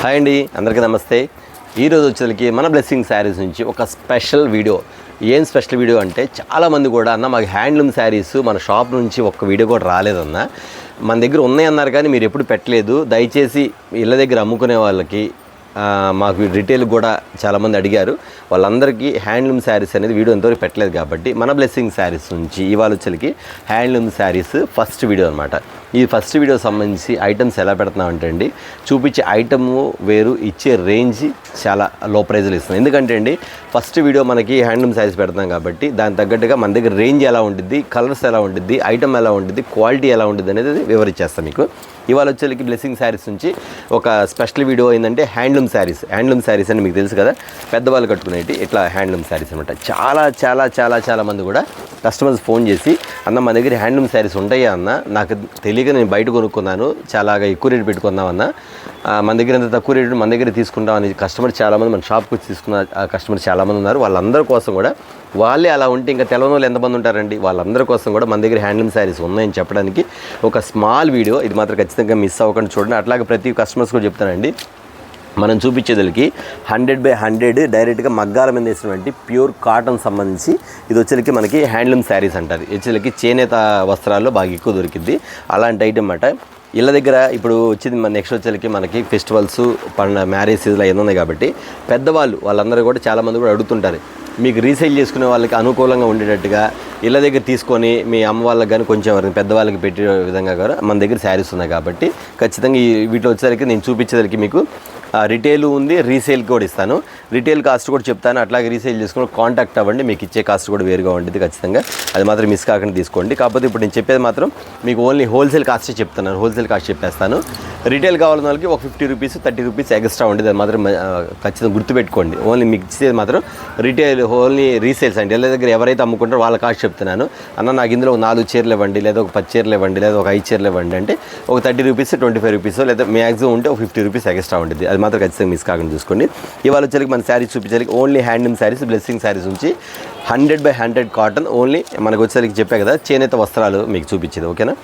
Hi అండి, అందరికీ నమస్తే. ఈరోజు వచ్చేసరికి మన బ్లెస్సింగ్ శారీస్ నుంచి ఒక స్పెషల్ వీడియో. ఏం స్పెషల్ వీడియో అంటే, చాలామంది కూడా అన్న మాకు హ్యాండ్లూమ్ శారీస్ మన షాప్ నుంచి ఒక్క వీడియో కూడా రాలేదన్న, మన దగ్గర ఉన్నాయన్నారు కానీ మీరు ఎప్పుడు పెట్టలేదు, దయచేసి ఇళ్ళ దగ్గర అమ్ముకునే వాళ్ళకి మాకు రిటైల్ కూడా చాలామంది అడిగారు, వాళ్ళందరికీ హ్యాండ్లూమ్ శారీస్ అనేది వీడియో ఎంతవరకు పెట్టలేదు కాబట్టి మన బ్లెస్సింగ్ శారీస్ నుంచి ఇవాళ వచ్చేసరికి హ్యాండ్లూమ్ శారీస్ ఫస్ట్ వీడియో అనమాట. ఈ ఫస్ట్ వీడియో సంబంధించి ఐటమ్స్ ఎలా పెడుతున్నామంటే అండి, చూపించే ఐటము వేరు, ఇచ్చే రేంజ్ చాలా లో ప్రైజ్లో ఇస్తున్నాం. ఎందుకంటే అండి ఫస్ట్ వీడియో మనకి హ్యాండ్లూమ్ శారీస్ పెడతాం కాబట్టి దానికి తగ్గట్టుగా మన దగ్గర రేంజ్ ఎలా ఉంటుంది, కలర్స్ ఎలా ఉంటుంది, ఐటమ్ ఎలా ఉంటుంది, క్వాలిటీ ఎలా ఉంటుంది అనేది వివరించేస్తాం మీకు. ఇవాళ వచ్చేసరికి బ్లెస్సింగ్ శారీస్ నుంచి ఒక స్పెషల్ వీడియో ఏంటంటే హ్యాండ్లూమ్ శారీస్ అని మీకు తెలుసు కదా, పెద్దవాళ్ళు కట్టుకునేవి ఇట్లా హ్యాండ్లూమ్ శారీస్ అనమాట. చాలా మంది కూడా కస్టమర్స్ ఫోన్ చేసి అన్న మా దగ్గర హ్యాండ్లూమ్ శారీస్ ఉంటాయా అన్న, నాకు తెలియక నేను బయట కొనుక్కున్నాను, చాలా ఎక్కువ రేటు పెట్టుకుందామన్నా, మన దగ్గర ఎంత తక్కువ రేటు మన దగ్గర తీసుకుంటాం అని కస్టమర్ చాలామంది మన షాప్కి వచ్చి తీసుకున్న కస్టమర్ చాలామంది ఉన్నారు. వాళ్ళందరి కోసం కూడా, వాళ్ళే అలా ఉంటే ఇంకా తెలవని వాళ్ళు ఎంతమంది ఉంటారండి, వాళ్ళందరి కోసం కూడా మన దగ్గర హ్యాండ్లూమ్ శారీస్ ఉన్నాయని చెప్పడానికి ఒక స్మాల్ వీడియో. ఇది మాత్రం ఖచ్చితంగా మిస్ అవ్వకుండా చూడండి. అట్లాగే ప్రతి కస్టమర్స్ కూడా చెప్తానండి, మనం చూపించేదలికి 100/100 డైరెక్ట్గా మగ్గాల మీద వేసినటువంటి ప్యూర్ కాటన్ సంబంధించి ఇది వచ్చేసరికి మనకి హ్యాండ్లూమ్ శారీస్ అంటారు. వచ్చేసరికి చేనేత వస్త్రాల్లో బాగా ఎక్కువ దొరికింది అలాంటి ఐటమ్ అన్నమాట. ఇళ్ళ దగ్గర ఇప్పుడు వచ్చింది మన నెక్స్ట్ వచ్చేసరికి మనకి ఫెస్టివల్స్, మ్యారేజ్ సీజన్లు అవన్నీ ఉన్నాయి కాబట్టి పెద్దవాళ్ళు వాళ్ళందరూ కూడా చాలామంది కూడా అడుగుతుంటారు, మీకు రీసేల్ చేసుకునే వాళ్ళకి అనుకూలంగా ఉండేటట్టుగా ఇళ్ళ దగ్గర తీసుకొని మీ అమ్మ వాళ్ళకి కానీ కొంచెం ఎవరికి పెద్దవాళ్ళకి పెట్టే విధంగా కూడా మన దగ్గర శారీస్ ఉన్నాయి కాబట్టి ఖచ్చితంగా ఈ వీటిలో వచ్చేసరికి నేను చూపించేసరికి మీకు రిటైల్ ఉంది, రీసేల్కి కూడా ఇస్తాను. రిటైల్ కాస్ట్ కూడా చెప్తాను, అట్లాగే రీసేల్ చేసుకుని కాంటాక్ట్ అవ్వండి, మీకు ఇచ్చే కాస్ట్ కూడా వేరుగా ఉంటుంది ఖచ్చితంగా, అది మాత్రం మిస్ కాకుండా తీసుకోండి. కాకపోతే ఇప్పుడు నేను చెప్పేది మాత్రం మీకు ఓన్లీ హోల్సేల్ కాస్టే చెప్తున్నాను, హోల్సేల్ కాస్ట్ చెప్పేస్తాను. రిటైల్ కావాలన్న వాళ్ళకి ఒక 50 రూపీస్ 30 రూపీస్ ఎక్స్ట్రా ఉండేది, అది మాత్రం ఖచ్చితంగా గుర్తుపెట్టుకోండి. ఓన్లీ మీకు ఇచ్చేది మాత్రం రిటైల్, ఓన్లీ రీసేల్స్ అండి. ఇళ్ళ దగ్గర ఎవరైతే అమ్ముకుంటారో వాళ్ళ కాస్ట్ చెప్తున్నాను. అన్న నాకు ఇందులో ఒక 4 చీరలు ఇవ్వండి, లేదా ఒక 10 చీరలు ఇవ్వండి, లేదా ఒక 5 చీరలు ఇవ్వండి అంటే ఒక 30 రూపీస్ 25 రూపీస్ లేదా మ్యాక్సిమం ఉంటే ఒక 50 రూపీస్ ఎక్స్ట్రా ఉంటుంది, అది మాత్రం ఖచ్చితంగా మిస్ కాకుండా చూసుకోండి. ఇవాళ వచ్చేసరికి మన శారీస్ చూపించాలి only handloom saris, blessing saris నుంచి 100/100 కాటన్ ఓన్లీ. మనకు వచ్చేసరికి చెప్పా కదా చేనేత వస్త్రాలు మీకు చూపించేది, ఓకేనా?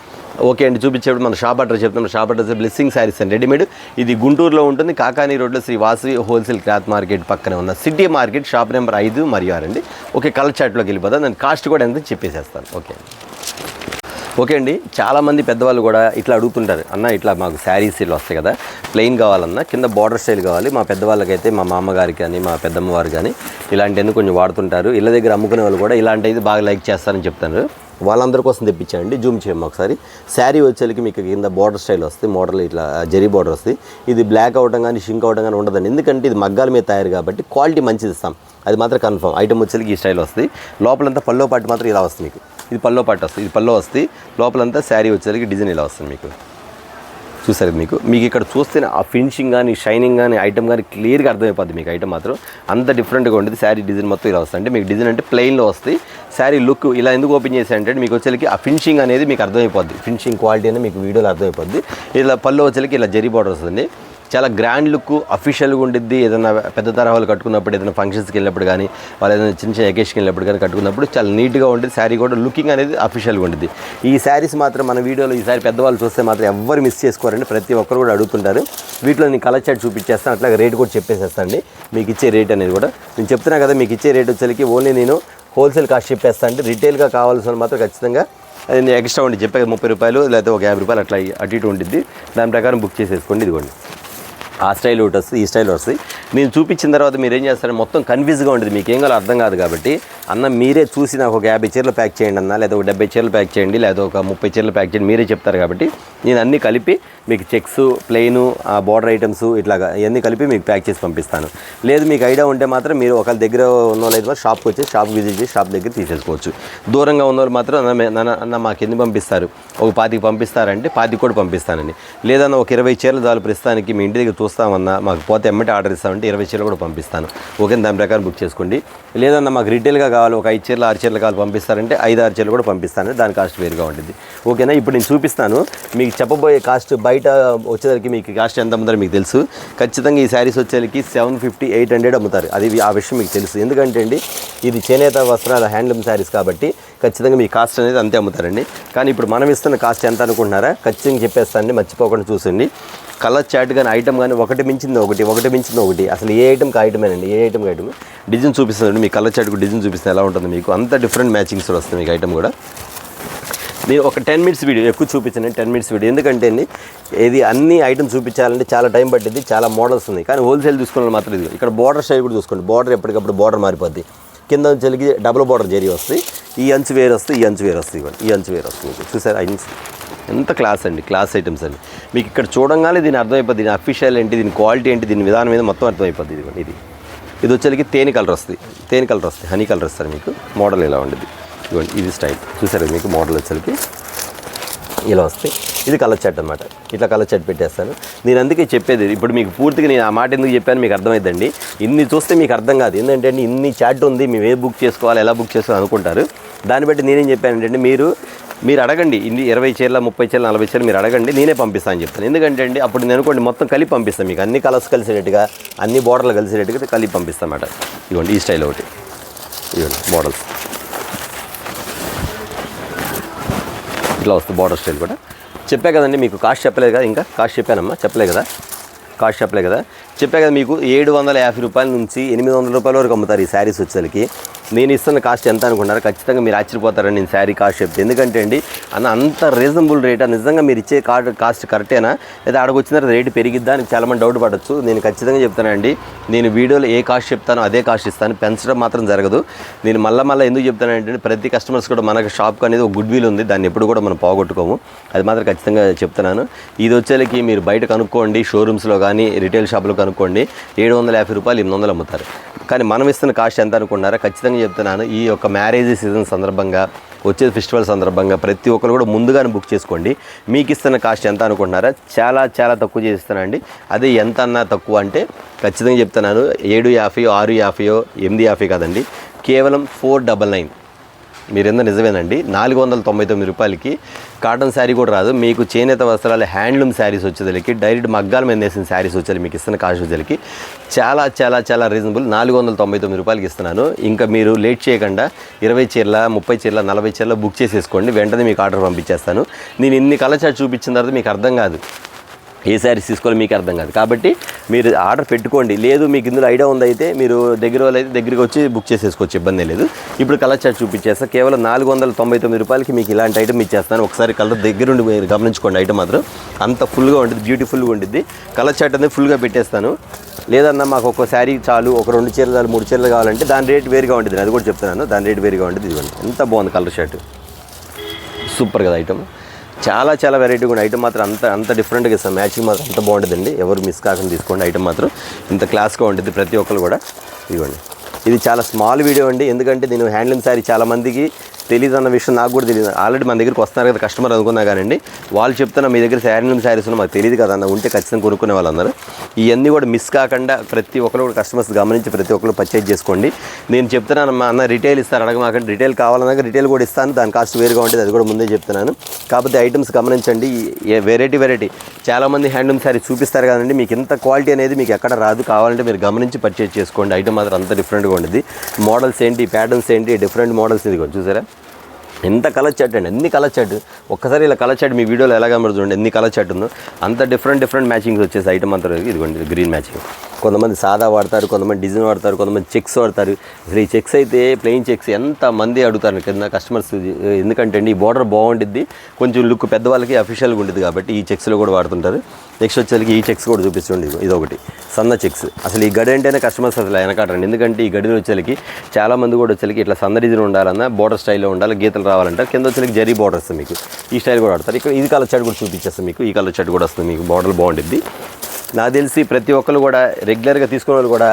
ఓకే అండి, చూపించేప్పుడు మన షాప్ అడ్రస్ చెప్తాం. Shop address blessing saris and readymade. ఇది గుంటూరులో ఉంటుంది, కాకానీ రోడ్లో Sri Vasavi wholesale cloth market పక్కనే ఉన్న సిటీ మార్కెట్, షాప్ నెంబర్ 5 మరియు 6 అండి. ఓకే, కలర్ చాట్లోకి వెళ్ళిపోతాను, నేను కాస్ట్ కూడా ఎంత చెప్పేసేస్తాను. ఓకే అండి, చాలామంది పెద్దవాళ్ళు కూడా ఇట్లా అడుగుతుంటారు, అన్న ఇట్లా మాకు శారీస్ ఇలా వస్తాయి కదా, ప్లెయిన్ కావాలన్నా కింద బార్డర్ స్టైల్ కావాలి. మా పెద్దవాళ్ళకైతే మా మామగారికి కానీ మా పెద్దమ్మ వారు కానీ ఇలాంటివన్నీ కొంచెం వాడుతుంటారు. ఇళ్ళ దగ్గర అమ్ముకునే వాళ్ళు కూడా ఇలాంటివి బాగా లైక్ చేస్తారని చెప్తారు. వాళ్ళందరి కోసం తెప్పించండి. జూమ్ చేయము ఒకసారి. శారీ వచ్చేసరికి మీకు కింద బార్డర్ స్టైల్ వస్తుంది, మోడల్ ఇట్లా జరీ బార్డర్ వస్తుంది. ఇది బ్లాక్ అవడం కానీ షింక్ అవడం కానీ ఉండదండి, ఎందుకంటే ఇది మగ్గాల మీద తయారు కాబట్టి క్వాలిటీ మంచిది ఇస్తాం, అది మాత్రం కన్ఫర్మ్. ఐటమ్ వచ్చేసరికి ఈ స్టైల్ వస్తుంది. లోపలంతా పల్లో పాటు మాత్రం ఇలా వస్తుంది మీకు, ఇది పల్లో పాటు వస్తుంది, ఇది పల్లో వస్తుంది. లోపలంతా శారీ వచ్చేసరికి డిజైన్ ఇలా వస్తుంది మీకు, చూసారు మీకు ఇక్కడ చూస్తే ఆ ఫినిషింగ్ కానీ షైనింగ్ కానీ ఐటమ్ కానీ క్లియర్గా అర్థమైపోద్ది. మీకు ఐటమ్ మాత్రం అంత డిఫరెంట్గా ఉంటుంది. శారీ డిజైన్ మొత్తం ఇలా వస్తుంది, అంటే మీకు డిజైన్ అంటే ప్లెయిన్లో వస్తుంది. శారీ లుక్ ఇలా ఎందుకు ఓపెన్ చేశారంటే మీకు వచ్చేసరికి ఆ ఫినిషింగ్ అనేది మీకు అర్థమైపోద్ది, ఫినిషింగ్ క్వాలిటీ అనేది మీకు వీడియోలో అర్థమైపోద్ది. ఇలా పళ్ళు వచ్చేసరికి ఇలా జరీ బార్డర్ వస్తుంది, చాలా గ్రాండ్ లుక్, అఫీషియల్గా ఉండిద్ది. ఏదైనా పెద్ద తరహాలు కట్టుకున్నప్పుడు, ఏదైనా ఫంక్షన్స్కి వెళ్ళినప్పుడు కానీ, వాళ్ళు ఏదైనా చిన్న ఎకేషన్కి వెళ్ళినప్పుడు కానీ కట్టుకున్నప్పుడు చాలా నీట్గా ఉంటుంది. శారీ కూడా లుకింగ్ అనేది అఫీషియల్గా ఉంటుంది. ఈ శారీస్ మాత్రం మన వీడియోలో ఈసారి పెద్దవాళ్ళు చూస్తే మాత్రం ఎవ్వరు మిస్ చేసుకోరండి, ప్రతి ఒక్కరు కూడా అడుగుతుంటారు. వీటిలో నేను కలర్ చార్ట్ చూపించేస్తాను, అట్లాగే రేట్ కూడా చెప్పేసేస్తాను మీకు ఇచ్చే రేట్ అనేది కూడా. నేను చెప్తున్నా కదా, మీకు ఇచ్చే రేట్ వచ్చేసరికి ఓన్లీ నేను హోల్సేల్ కాస్ట్ చెప్పేస్తాను. అంటే రిటైల్గా కావాల్సిన మాత్రం ఖచ్చితంగా అది ఎక్స్ట్రా ఉండి చెప్పే 30 రూపాయలు లేదా ఒక 50 రూపాయలు అట్లా అటు ఇటు ఉంటుంది. దాని ప్రకారం బుక్ చేసేసుకోండి. ఇదిగోండి, ఆ స్టైల్ ఒకటి వస్తుంది, ఈ స్టైల్ వస్తుంది. నేను చూపించిన తర్వాత మీరు ఏం చేస్తారంటే మొత్తం కన్ఫ్యూజ్గా ఉంటుంది, మీకు ఏం కావాలో అర్థం కాదు కాబట్టి అన్న మీరే చూసి నాకు ఒక 50 చీరలు ప్యాక్ చేయండి అన్న, లేదా ఒక 70 చీరలు ప్యాక్ చేయండి, లేదా ఒక 30 చీరలు ప్యాక్ చేయండి, మీరే చెప్తారు కాబట్టి నేను అన్నీ కలిపి మీకు చెక్స్, ప్లెయిన్, బార్డర్ ఐటమ్స్ ఇట్లాగా ఇవన్నీ కలిపి మీకు ప్యాక్ చేసి పంపిస్తాను. లేదు మీకు ఐడియా ఉంటే మాత్రం మీరు ఒకళ్ళ దగ్గర ఉన్న వాళ్ళు షాప్కి వచ్చి షాప్ విజిట్ చేసి షాప్ దగ్గర తీసేసుకోవచ్చు. దూరంగా ఉన్నవాళ్ళు మాత్రం అన్న మాకు ఎన్ని పంపిస్తారు, ఒక 25 పంపిస్తారంటే 25 కూడా పంపిస్తానండి. లేదన్నా ఒక 20 చీరలు చాలు ప్రస్తుతానికి మీ ఇంటి దగ్గర చూస్తామన్నా, మాకు పోతే ఎమ్మటి ఆర్డర్ ఇస్తామంటే 20 చీరలు కూడా పంపిస్తాను. ఓకే, దాని ప్రకారం బుక్ చేసుకోండి. లేదన్నా మాకు రిటైల్గా కావాలి, ఒక 5 చీరలు 6 చీరలు కావాలి పంపిస్తారంటే 5-6 చీరలు కూడా పంపిస్తాను, దాని కాస్ట్ వేరుగా ఉంటుంది. ఓకేనా, ఇప్పుడు నేను చూపిస్తాను మీకు చెప్పబోయే కాస్ట్. బయట వచ్చేసరికి మీకు కాస్ట్ ఎంత అమ్ముతారో మీకు తెలుసు. ఖచ్చితంగా ఈ శారీస్ వచ్చేసరికి 750-800 అమ్ముతారు, అది ఆ విషయం మీకు తెలుసు. ఎందుకంటే అండి ఇది చేనేత వస్త్రాల హ్యాండ్లూమ్ శారీస్ కాబట్టి ఖచ్చితంగా మీ కాస్ట్ అనేది అంతే అమ్ముతారండి. కానీ ఇప్పుడు మనం ఇస్తున్న కాస్ట్ ఎంత అనుకుంటున్నారా? ఖచ్చితంగా చెప్పేస్తానండి, మర్చిపోకుండా చూసండి. కలర్ చార్ట్ కానీ ఐటమ్ కానీ ఒకటి మించింది ఒకటి, అసలు ఏ ఐటమ్కి ఐటమేనండి, ఏ ఐటమ్కి ఐటమ్. డిజైన్ చూపిస్తుందండి, మీ కలర్ చార్ట్కి డిజైన్ చూపిస్తే ఎలా ఉంటుంది మీకు, అంత డిఫరెంట్ మ్యాచింగ్స్ వస్తుంది మీకు ఐటమ్ కూడా. నేను ఒక 10 minutes వీడియో ఎక్కువ చూపించాను, 10 minutes వీడియో. ఎందుకంటే ఇది అన్ని ఐటమ్స్ చూపించాలంటే చాలా టైం పట్టింది, చాలా మోడల్స్ ఉన్నాయి. కానీ హోల్సేల్ చూసుకోవాలి మాత్రం ఇది. ఇక్కడ బార్డర్ స్టైల్ కూడా చూసుకోండి, బార్డర్ ఎప్పటికప్పుడు బార్డర్ మారిపోద్ది. కింద చలికి డబుల్ బార్డర్ జరీ వస్తుంది, ఈ అంచు వేరు వస్తుంది, ఈ అంచు వేరు వస్తుంది, ఇవ్వండి ఈ అంచు వేరు వస్తుంది. మీకు చూసారా ఐటమ్స్ ఎంత క్లాస్ అండి, క్లాస్ ఐటమ్స్ అండి. మీకు ఇక్కడ చూడంగానే దీని అర్థమైపోద్ది, దీని అఫీషియల్ ఏంటి, దీని క్వాలిటీ ఏంటి, దీని విధానం మీద మొత్తం అర్థమైపోద్ది. ఇది ఇది వచ్చేసరికి తేనె కలర్ వస్తుంది, హనీ కలర్ వస్తుంది మీకు. మోడల్ ఇలా ఉండేది, ఇవ్వండి ఇది స్టైల్ చూసారు మీకు. మోడల్ వచ్చేసరికి ఇలా వస్తాయి. ఇది కలర్ చాట్ అనమాట, ఇట్లా కలర్ చాట్ పెట్టేస్తాను నేను. అందుకే చెప్పేది ఇప్పుడు మీకు పూర్తిగా నేను ఆ మాట ఎందుకు చెప్పాను మీకు అర్థమైందండి. ఇన్ని చూస్తే మీకు అర్థం కాదు, ఏంటంటే ఇన్ని చాట్ ఉంది, మేము ఏ బుక్ చేసుకోవాలి, ఎలా బుక్ చేసుకోవాలి అనుకుంటారు. దాన్ని బట్టి నేనేం చెప్పాను అంటే మీరు అడగండి, ఇన్ని 20 చీరల 30 చీరల 40 చీరలు మీరు అడగండి, నేనే పంపిస్తాను అని చెప్తాను. ఎందుకంటే అప్పుడు నేను అనుకోండి మొత్తం కలిపి పంపిస్తాను మీకు, అన్ని కలర్స్ కలిసేటట్టుగా, అన్ని బోర్డర్లు కలిసేటట్టుగా కలిపి పంపిస్తాను అన్నమాట. ఇవ్వండి ఈ స్టైల్ ఒకటి, ఇవ్వండి మోడల్స్ ఇట్లా వస్తుంది. బార్డర్ స్టైల్ కూడా చెప్పే కదండి మీకు. కాస్ట్ చెప్పలేదు కదా, ఇంకా కాస్ట్ చెప్పానమ్మా, చెప్పలే కదా మీకు 750 రూపాయల నుంచి 800 రూపాయల వరకు అమ్ముతారు ఈ శారీస్ వచ్చేసరికి. నేను ఇస్తున్న కాస్ట్ ఎంత అనుకున్నారు? ఖచ్చితంగా మీరు ఆశ్చర్యపోతారని నేను శారీ కాస్ట్ చెప్తే. ఎందుకంటే అంత రీజనబుల్ రేటా, నిజంగా మీరు ఇచ్చే కాస్ట్ కరెక్టేనా లేదా ఆడకు వచ్చిన తర్వాత రేటు పెరిగిద్దా అని చాలామంది డౌట్ పడవచ్చు. నేను ఖచ్చితంగా చెప్తానండి, నేను వీడియోలో ఏ కాస్ట్ చెప్తానో అదే కాస్ట్ ఇస్తాను, పెంచడం మాత్రం జరగదు. నేను మళ్ళీ ఎందుకు చెప్తానంటే ప్రతి కస్టమర్స్ కూడా మనకు షాప్కి అనేది ఒక గుడ్ విల్ ఉంది, దాన్ని ఎప్పుడు కూడా మనం పోగొట్టుకోము. అది మాత్రం ఖచ్చితంగా చెప్తున్నాను. ఇది వచ్చేసరికి మీరు బయట కనుక్కోండి, షోరూమ్స్లో కానీ రిటైల్ షాప్లో కనుక్కోండి, 750 రూపాయలు 800 అమ్ముతారు. కానీ మనం ఇస్తున్న కాస్ట్ ఎంత అనుకున్నారా? ఖచ్చితంగా చెప్తున్నాను, ఈ యొక్క మ్యారేజ్ సీజన్ సందర్భంగా, వచ్చే ఫెస్టివల్ సందర్భంగా ప్రతి ఒక్కరు కూడా ముందుగానే బుక్ చేసుకోండి. మీకు ఇస్తున్న కాస్ట్ ఎంత అనుకుంటున్నారా? చాలా చాలా తక్కువ చేస్తానండి. అదే ఎంత అన్నా తక్కువ అంటే ఖచ్చితంగా చెప్తున్నాను, 750, 650, 850 కాదండి, కేవలం 499. మీరెంత నిజమేనండి. 499 రూపాయలకి కాటన్ శారీ కూడా రాదు మీకు. చేనేత వస్త్రాలు హ్యాండ్లూమ్ శారీస్ వచ్చేసరికి, డైరెక్ట్ మగ్గాల మీద వేసిన శారీస్ వచ్చేది మీకు ఇస్తున్న కాస్ట్ వచ్చేసరికి చాలా చాలా చాలా రీజనబుల్. 499 రూపాయలకి ఇస్తున్నాను. ఇంకా మీరు లేట్ చేయకుండా 20 చీరల 30 చీరల 40 చీరల బుక్ చేసేసుకోండి, వెంటనే మీకు ఆర్డర్ పంపించేస్తాను. నేను ఇన్ని కలర్ చార్ట్ చూపించిన తర్వాత మీకు అర్థం కాదు, ఏ శారీస్ తీసుకోవాలి మీకు అర్థం కాదు. కాబట్టి మీరు ఆర్డర్ పెట్టుకోండి. లేదు మీకు ఇందులో ఐడియా ఉందైతే మీరు దగ్గర వాళ్ళు అయితే దగ్గరికి వచ్చి బుక్ చేసేసుకోవచ్చు, ఇబ్బంది లేదు. ఇప్పుడు కలర్ చార్ట్ చూపించేస్తా. కేవలం 499 రూపాయలకి మీకు ఇలాంటి ఐటమ్ ఇచ్చేస్తాను. ఒకసారి కలర్ దగ్గరుండి మీరు గమనించుకోండి. ఐటమ్ మాత్రం అంత ఫుల్గా ఉంటుంది, బ్యూటిఫుల్గా ఉంటుంది. కలర్ చార్ట్ అనేది ఫుల్గా పెట్టేస్తాను. లేదన్నా మాకు ఒక శారీ చాలు, ఒక 2 చీరలు చాలు, 3 చీరలు కావాలంటే దాని రేట్ వేరుగా ఉంటుంది. అది కూడా చెప్తున్నాను, దాని రేట్ వేరుగా ఉంటుంది. ఇదిగోండి ఎంత బాగుంది కలర్ షర్ట్, సూపర్ కదా ఐటమ్. చాలా చాలా వెరైటీగా ఉన్న ఐటమ్ మాత్రం అంత డిఫరెంట్గా ఇస్తాం. మ్యాచింగ్ మాత్రం అంత బాగుంటుందండి. ఎవరు మిస్ కాకుండా తీసుకోండి. ఐటమ్ మాత్రం ఇంత క్లాస్గా ఉంటుంది ప్రతి ఒక్కరు కూడా. ఇవ్వండి ఇది చాలా స్మాల్ వీడియో అండి, ఎందుకంటే నేను హ్యాండ్లూమ్ శారీ చాలామందికి తెలియదు అన్న విషయం నాకు కూడా తెలియదు. ఆల్రెడీ మన దగ్గరికి వస్తున్నారు కదా కస్టమర్ అనుకున్నా కానండి, వాళ్ళు చెప్తున్నా మీ దగ్గర హ్యాండ్లూమ్ శారీస్ ఉన్నా మాకు తెలియదు కదా అన్న, ఉంటే ఖచ్చితంగా కొనుక్కునే వాళ్ళందరూ. ఇవన్నీ కూడా మిస్ కాకుండా ప్రతి ఒక్కరు కూడా కస్టమర్స్ గమనించి ప్రతి ఒక్కరు పర్చేజ్ చేసుకోండి. నేను చెప్తున్నాను అన్న రిటైల్ ఇస్తారు అడగమాకండి, రిటైల్ కావాలన్నా రిటైల్ కూడా ఇస్తాను, దాని కాస్ట్ వేరుగా ఉంటుంది, అది కూడా ముందే చెప్తున్నాను. కాకపోతే ఐటమ్స్ గమనించండి, వెరైటీ చాలామంది హ్యాండ్లూమ్ శారీ చూపిస్తారు కదండి, మీకు ఇంత క్వాలిటీ అనేది మీకు ఎక్కడ రాదు. కావాలంటే మీరు గమనించి పర్చేజ్ చేసుకోండి. ఐటమ్ మాత్రం అంత డిఫరెంట్గా ఉంటుంది. మోడల్స్ ఏంటి, ప్యాటర్న్స్ ఏంటి, డిఫరెంట్ మోడల్స్ ఇది చూసారా ఎంత కలర్ చాట్ అండి, ఎన్ని కలర్ చాట్. ఒక్కసారి ఇలా కలర్ చాట్ మీ వీడియోలో ఎలా కనబడుతుంది, ఎన్ని కలర్ చాట్ ఉందో. అంత డిఫరెంట్ మ్యాచింగ్స్ వచ్చేసి ఐటమ్ అంతా. ఇదిగోండి గ్రీన్ మ్యాచింగ్. కొంతమంది సాదా వాడతారు, కొంతమంది డిజైన్ వాడతారు, కొంతమంది చెక్స్ వాడతారు. అసలు ఈ చెక్స్ అయితే ప్లెయిన్ చెక్స్ ఎంతమంది అడుగుతారు కింద కస్టమర్స్. ఎందుకంటే ఈ బార్డర్ బాగుంటుంది, కొంచెం లుక్ పెద్దవాళ్ళకి అఫీషియల్గా ఉంటుంది కాబట్టి ఈ చెక్స్లో కూడా వాడుతుంటారు. నెక్స్ట్ వచ్చేసరికి ఈ చెక్స్ కూడా చూపిస్తుంది. ఇదొకటి సన్న చెక్స్. అసలు ఈ గడి అంటేనే కస్టమర్స్ అసలు వెనకాటండి, ఎందుకంటే ఈ గడిలో వచ్చేసరికి చాలామంది కూడా వచ్చేసరికి ఇట్లా సన్న డిజైన్ ఉండాలన్నా, బార్డర్ స్టైల్లో ఉండాలి, గీతలు రావాలంటారు. కింద వచ్చేసరికి జరీ బార్డర్ వస్తుంది మీకు, ఈ స్టైల్ కూడా వాడతారు. ఇక్కడ ఇది కలర్ చాట్ కూడా చూపించేస్తాం మీకు, ఈ కలర్ చాట్ కూడా వస్తుంది మీకు, బార్డర్ బాగుంటుంది. నాకు తెలిసి ప్రతి ఒక్కరు కూడా రెగ్యులర్గా తీసుకునే వాళ్ళు కూడా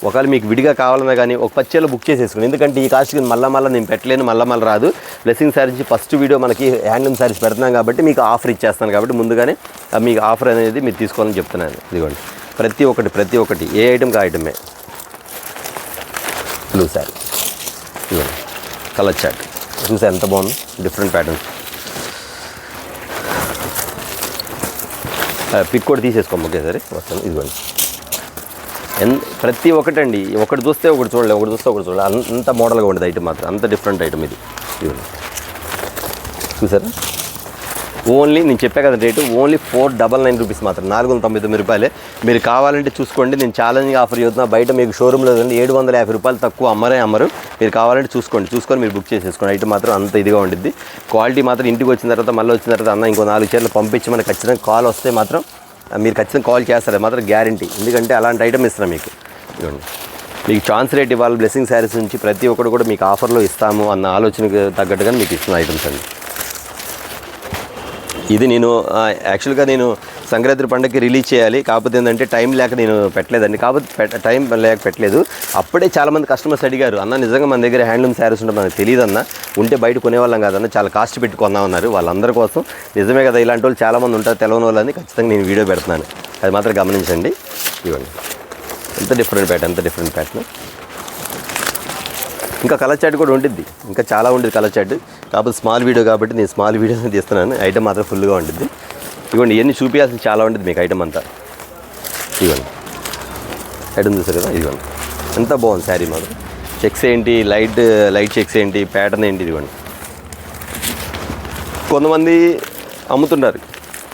ఒకవేళ మీకు విడిగా కావాలన్నా కానీ ఒక 10 చీరలు బుక్ చేసేసుకోండి. ఎందుకంటే ఈ కాస్ట్కి మళ్ళీ నేను పెట్టలేను, మళ్ళీ రాదు. బ్లెస్సింగ్ శారీస్ ఫస్ట్ వీడియో మనకి హ్యాండ్లూమ్ శారీస్ పెడుతున్నాం కాబట్టి మీకు ఆఫర్ ఇచ్చేస్తాను, కాబట్టి ముందుగానే మీకు ఆఫర్ అనేది మీరు తీసుకోవాలని చెప్తున్నాను. ఇదిగోండి ప్రతి ఒక్కటి ఏ ఐటమ్కి ఐటమే. బ్లూ శారీ, ఇదిగోండి కలర్ చాట్ చూసా ఎంత బాగుంది, డిఫరెంట్ ప్యాటర్న్స్. పిక్ కూడా తీసేసుకోండి ఒకేసారి వస్తాను. ఇదిగోండి ప్రతి ఒక్కటండి, ఒకటి చూస్తే ఒకటి చూడలేదు, ఒకటి చూస్తే ఒకటి చూడలేదు, అంత మోడల్గా ఉండేది ఐటమ్ మాత్రం, అంత డిఫరెంట్ ఐటమ్ ఇది. ఇవ్వండి, చూసారా? ఓన్లీ నేను చెప్పా కదా రేటు, ఓన్లీ 499 రూపీస్ మాత్రం, 499 రూపాయలే. మీరు కావాలంటే చూసుకోండి. నేను ఛాలెంజింగ్ ఆఫర్ చెబుతున్నా. బయట మీకు షోరూంలో 750 రూపాయలు తక్కువ అమ్మరు. మీరు కావాలంటే చూసుకొని మీరు బుక్ చేసేసుకోండి. ఐటమ్ మాత్రం అంత ఇదిగా ఉండిద్ది. క్వాలిటీ మాత్రం ఇంటికి వచ్చిన తర్వాత మళ్ళీ వచ్చిన తర్వాత అన్న ఇంకో 4 చీరలు పంపించి మనకు ఖచ్చితంగా కాల్ వస్తే మాత్రం మీరు ఖచ్చితంగా కాల్ చేస్తారు, అది మాత్రం గ్యారంటీ. ఎందుకంటే అలాంటి ఐటమ్ ఇస్తున్నాం మీకు. ఇవ్వండి, మీకు ఛాన్స్ రేట్ ఇవ్వాలి. బ్లెస్సింగ్ శారీస్ నుంచి ప్రతి ఒక్కరు కూడా మీకు ఆఫర్లో ఇస్తాము అన్న ఆలోచనకు తగ్గట్టుగా మీకు ఇస్తున్న ఐటమ్స్ అండి. ఇది నేను యాక్చువల్గా నేను సంక్రాంతి పండుగకి రిలీజ్ చేయాలి, కాకపోతే ఏంటంటే టైం లేక నేను పెట్టలేదండి. కాకపోతే టైం లేక పెట్టలేదు. అప్పుడే చాలామంది కస్టమర్స్ అడిగారు, అన్న నిజంగా మన దగ్గర హ్యాండ్లూమ్ శారీస్ ఉంటే మనకు తెలియదు అన్న, ఉంటే బయట కొనేవాళ్ళం కాదన్న, చాలా కాస్ట్ పెట్టి కొన్నామన్నారు. వాళ్ళందరి కోసం నిజమే కదా, ఇలాంటి వాళ్ళు చాలామంది ఉంటారు తెలవని వాళ్ళని, ఖచ్చితంగా నేను వీడియో పెడుతున్నాను, అది మాత్రం గమనించండి. ఇవ్వండి, ఎంత డిఫరెంట్ ప్యాటర్న్. ఇంకా కలర్ చాట్ కూడా ఉంటుంది, ఇంకా చాలా ఉంటుంది కలర్ చాట్. కాకపోతే స్మాల్ వీడియో కాబట్టి నేను స్మాల్ వీడియోని తీస్తున్నాను. ఐటమ్ మాత్రం ఫుల్గా ఉంటుంది. ఇవ్వండి, ఇవన్నీ చూపించాల్సింది చాలా ఉంటుంది మీకు ఐటమ్ అంతా. ఇవ్వండి, ఐటమ్ చూసారు కదా, ఇవ్వండి ఎంత బాగుంది శారీ మాత్రం. చెక్స్ ఏంటి, లైట్ చెక్స్ ఏంటి, ప్యాటర్న్ ఏంటి, ఇవ్వండి. కొంతమంది అమ్ముతున్నారు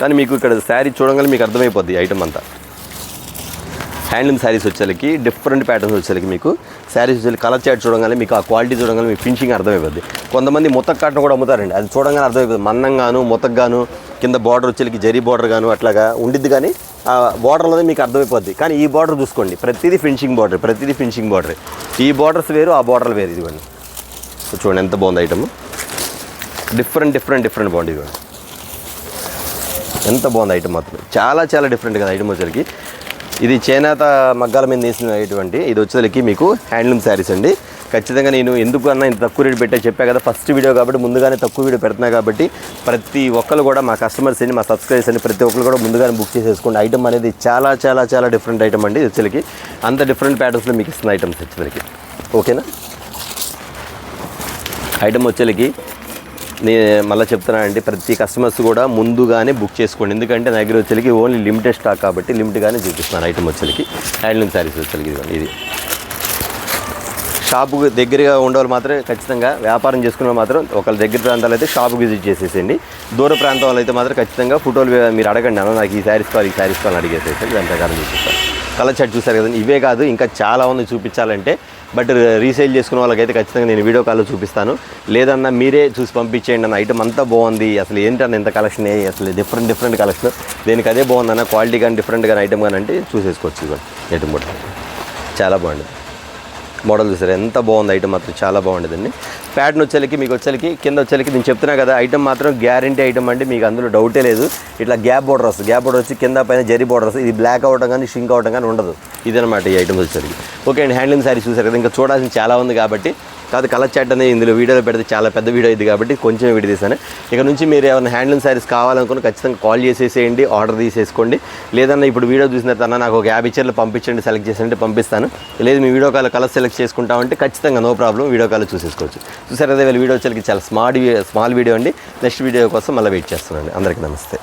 కానీ మీకు ఇక్కడ శారీ చూడగానే మీకు అర్థమైపోద్ది ఐటమ్ అంతా. హ్యాండ్లూమ్ శారీస్ వచ్చేసరికి డిఫరెంట్ ప్యాటర్న్స్ వచ్చేసరికి మీకు శారీస్ వచ్చేసరికి కలర్ చాట్ చూడగానే మీకు ఆ క్వాలిటీ చూడగానే మీకు ఫినిషింగ్ అర్థమైపోద్ది. కొంతమంది ముతక్ కాటన్ కూడా అమ్ముతారండి, అది చూడగానే అర్థమైపోతుంది. మందంగాను ముతక్గాను కింద బార్డర్ వచ్చేసరికి జరీ బార్డర్ గాను అట్లాగా ఉండిద్ది, కానీ ఆ బార్డర్లోనే మీకు అర్థమైపోద్ది. కానీ ఈ బార్డర్ చూసుకోండి, ప్రతిదీ ఫినిషింగ్ బార్డర్. ఈ బార్డర్స్ వేరు, ఆ బార్డర్ వేరు. ఇదిగోండి చూడండి ఎంత బాగుంది ఐటమ్, డిఫరెంట్ బాగుంది. ఇదిగోండి ఎంత బాగుంది ఐటమ్ మాత్రం, చాలా డిఫరెంట్ కదా ఐటమ్ వచ్చేసరికి. ఇది చేనేత మగ్గాల మీద వేసినటువంటి ఇది వచ్చేసరికి మీకు హ్యాండ్లూమ్ శారీస్ అండి. ఖచ్చితంగా నేను ఎందుకు అన్నా ఇంత తక్కువ రేటు పెట్టా చెప్పా కదా, ఫస్ట్ వీడియో కాబట్టి ముందుగానే తక్కువ వీడియో పెడుతున్నా కాబట్టి ప్రతి ఒక్కరు కూడా మా కస్టమర్స్ అండి, మా సబ్స్క్రైబర్స్ అండి, ప్రతి ఒక్కరు కూడా ముందుగానే బుక్ చేసేసుకోండి. ఐటమ్ అనేది చాలా డిఫరెంట్ ఐటమ్ అండి. వచ్చేసరికి అంత డిఫరెంట్ ప్యాటర్న్స్లో మీకు ఇస్తున్న ఐటమ్స్ వచ్చేసరికి. ఓకేనా, ఐటమ్ వచ్చేసరికి నేను మళ్ళీ చెప్తున్నానండి, ప్రతి కస్టమర్స్ కూడా ముందుగానే బుక్ చేసుకోండి. ఎందుకంటే నా దగ్గర వచ్చేసరికి ఓన్లీ లిమిటెడ్ స్టాక్ కాబట్టి లిమిట్గానే చూపిస్తున్నాను ఐటమ్ వచ్చేసరికి. హ్యాండ్లూమ్ శారీస్ వచ్చేసరికి ఇది షాపు దగ్గరగా ఉండేవాళ్ళు మాత్రం ఖచ్చితంగా వ్యాపారం చేసుకునే మాత్రం ఒకళ్ళ దగ్గర ప్రాంతాలు అయితే షాపుకి విజిట్ చేసేసేయండి. దూర ప్రాంతాలు అయితే మాత్రం ఖచ్చితంగా ఫోటోలు మీరు అడగండి, అన్న నాకు ఈ శారీస్ కావాలి అడిగేసేసి దాని ప్రకారం చూపిస్తాను. కలర్ చాట్ చూసారు కదండి, ఇవే కాదు ఇంకా చాలా ఉంది చూపించాలంటే. బట్ రీసేల్ చేసుకునే వాళ్ళకైతే ఖచ్చితంగా నేను వీడియో కాల్లో చూపిస్తాను. లేదన్నా మీరే చూసి పంపించేయండి అన్న, ఐటమ్ అంతా బాగుంది, అసలు ఏంటన్న ఎంత కలెక్షన్, అసలు డిఫరెంట్ కలెక్షన్, దేనికి అదే బాగుందన్న, క్వాలిటీ కానీ డిఫరెంట్ కానీ ఐటమ్ కానీ అంటే చూసేసుకోవచ్చు. ఇవ్వండి ఐటమ్ కూడా చాలా బాగుంది. మోడల్ చూసారు ఎంత బాగుంది ఐటమ్ మాత్రం, చాలా బాగుండేదండి. ప్యాటర్న్ వచ్చేసరికి మీకు కింద వచ్చేసరికి నేను చెప్తున్నా కదా, ఐటమ్ మాత్రం గ్యారంటీ ఐటమ్ అంటే మీకు అందులో డౌటే లేదు. ఇట్లా గ్యాప్ బోర్డర్ వచ్చి కింద పైన జరీ బోర్డర్ వస్తుంది. ఇది బ్లాక్ అవడం కానీ షింక్ అవడం కానీ ఉండదు. ఇదనమాట ఈ ఐటమ్ వచ్చేసరికి. ఓకే అండి, హ్యాండ్లూమ్ శారీస్ చూసారు కదా, ఇంకా చూడాల్సింది చాలా ఉంది కాబట్టి కాదు కలర్ చాట్ అనేది ఇందులో వీడియోలో పెడితే చాలా పెద్ద వీడియో ఇది కాబట్టి కొంచెం వీడియో తీసాను. ఇక నుంచి మీరు ఏమైనా హ్యాండ్లూమ్ శారీస్ కావాలనుకుని ఖచ్చితంగా కాల్ చేసేసేయండి, ఆర్డర్ తీసేసుకోండి. లేదన్నా ఇప్పుడు వీడియో చూసిన తర్వాత నాకు ఒక 50 చీరలు పంపించండి, సెలెక్ట్ చేసేయండి పంపిస్తాను. లేదు మీ వీడియో కాల్ కలర్ సెలెక్ట్ చేసుకుంటామంటే ఖచ్చితంగా నో ప్రాబ్లం వీడియో కాల్ చూసేసుకోవచ్చు. చూసారు అదే వీళ్ళు వీడియో వచ్చేసరికి చాలా స్మాల్ వీడియో అండి. నెక్స్ట్ వీడియో కోసం మళ్ళీ వెయిట్ చేస్తున్నాను. అందరికీ నమస్తే.